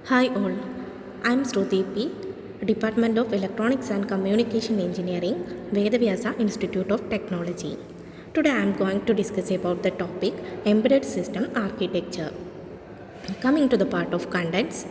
Hi all, I'm Sruthi P, Department of Electronics and Communication Engineering, Vedavyasa Institute of Technology. Today I'm going to discuss about the topic Embedded System Architecture. Coming to the part of contents,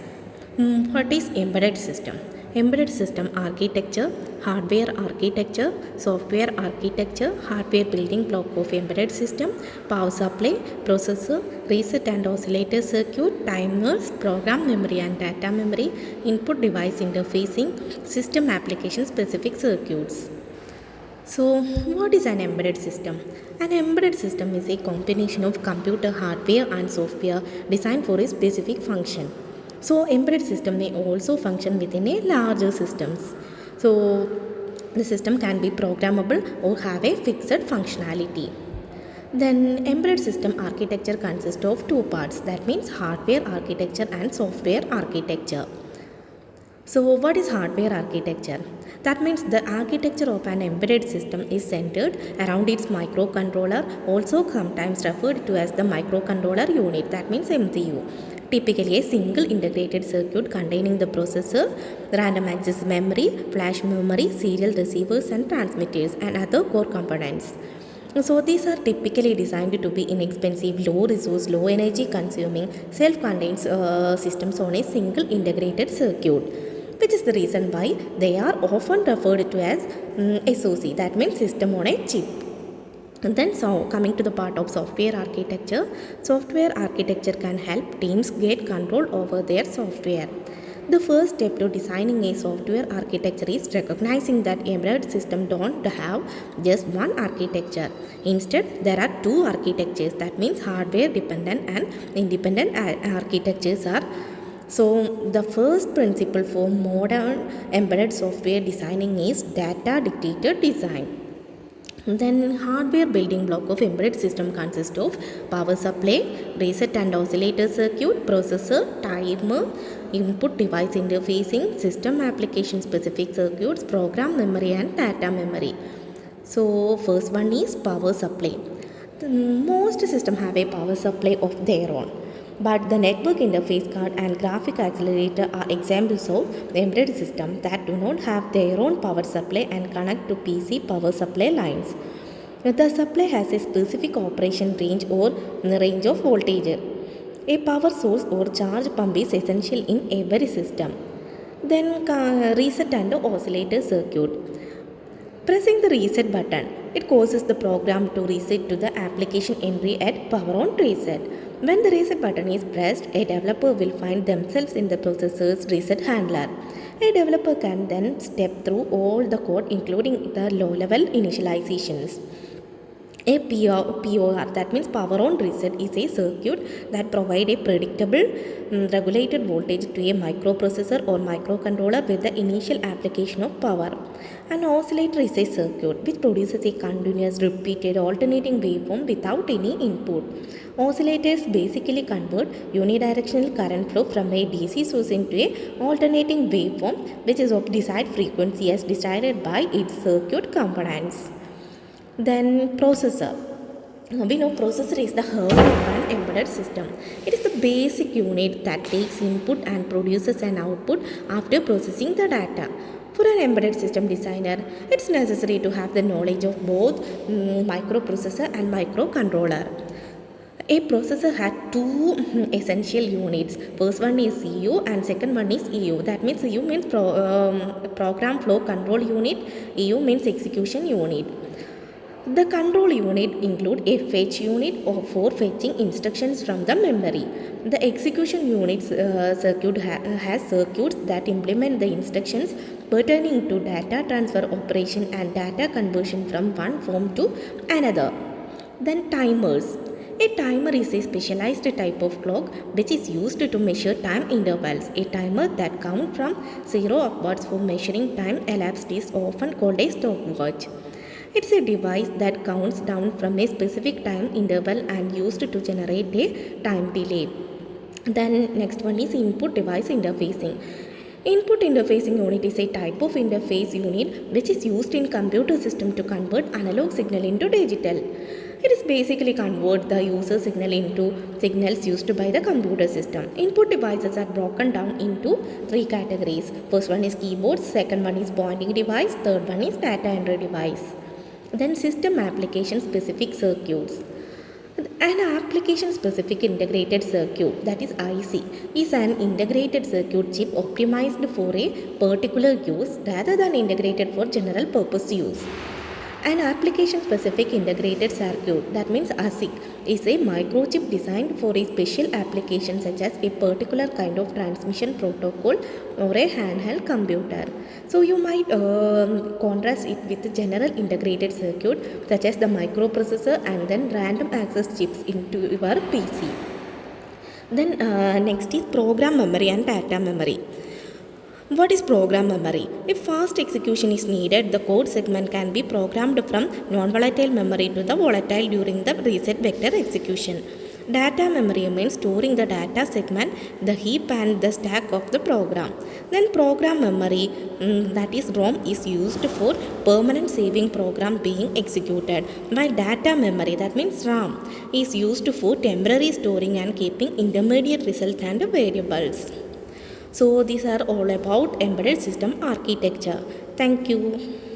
what is embedded system? Embedded system architecture, hardware architecture, software architecture, hardware building block of embedded system, power supply, processor, reset and oscillator circuit, timers, program memory and data memory, input device interfacing, system application specific circuits. So, what is an embedded system? An embedded system is a combination of computer hardware and software designed for a specific function. So, embedded system may also function within a larger systems. So, the system can be programmable or have a fixed functionality. Then, embedded system architecture consists of two parts, that means hardware architecture and software architecture. So, what is hardware architecture? That means the architecture of an embedded system is centered around its microcontroller, also sometimes referred to as the microcontroller unit, that means MCU. Typically, a single integrated circuit containing the processor, random access memory, flash memory, serial receivers, and transmitters, and other core components. So these are typically designed to be inexpensive, low resource, low energy consuming, self-contained systems on a single integrated circuit, which is the reason why they are often referred to as SoC, that means system on a chip. And then coming to the part of software architecture can help teams get control over their software. The first step to designing a software architecture is recognizing that embedded systems don't have just one architecture. Instead, there are two architectures, that means hardware dependent and independent architectures are. So, the first principle for modern embedded software designing is data dictated design. Then hardware building block of embedded system consists of power supply, reset and oscillator circuit, processor, timer, input device interfacing, system application specific circuits, program memory and data memory. So first one is power supply. Most systems have a power supply of their own. But the network interface card and graphic accelerator are examples of embedded systems that do not have their own power supply and connect to PC power supply lines. The supply has a specific operation range or range of voltage. A power source or charge pump is essential in every system. Then reset and oscillator circuit. Pressing the reset button, it causes the program to reset to the application entry at power on reset. When the reset button is pressed, a developer will find themselves in the processor's reset handler. A developer can then step through all the code including the low-level initializations. A POR, that means power on reset, is a circuit that provides a predictable regulated voltage to a microprocessor or microcontroller with the initial application of power. An oscillator is a circuit which produces a continuous repeated alternating waveform without any input. Oscillators basically convert unidirectional current flow from a DC source into a alternating waveform which is of desired frequency as decided by its circuit components. Then processor. We know processor is the heart of an embedded system. It is the basic unit that takes input and produces an output after processing the data. For an embedded system designer, it's necessary to have the knowledge of both microprocessor and microcontroller. A processor had two essential units. First one is CPU and second one is EU. That means EU means program flow control unit, EU means execution unit. The control unit include a fetch unit for fetching instructions from the memory. The execution unit circuit has circuits that implement the instructions pertaining to data transfer operation and data conversion from one form to another. Then timers. A timer is a specialized type of clock which is used to measure time intervals. A timer that counts from 0 upwards for measuring time elapsed is often called a stopwatch. It's a device that counts down from a specific time interval and used to generate a time delay. Then next one is input device interfacing. Input interfacing unit is a type of interface unit which is used in computer system to convert analog signal into digital. It is basically convert the user signal into signals used by the computer system. Input devices are broken down into three categories. First one is keyboards, second one is pointing device, third one is data entry device. Then system application specific circuits. An application specific integrated circuit, that is IC, is an integrated circuit chip optimized for a particular use rather than integrated for general purpose use. An application specific integrated circuit, that means ASIC, is a microchip designed for a special application such as a particular kind of transmission protocol or a handheld computer. So you might contrast it with the general integrated circuit such as the microprocessor and then random access chips into your PC. Then next is program memory and data memory. What is program memory? If fast execution is needed, the code segment can be programmed from non-volatile memory to the volatile during the reset vector execution. Data memory means storing the data segment, the heap and the stack of the program. Then program memory, that is ROM, is used for permanent saving program being executed, while data memory, that means RAM, is used for temporary storing and keeping intermediate result and variables. So these are all about embedded system architecture. Thank you.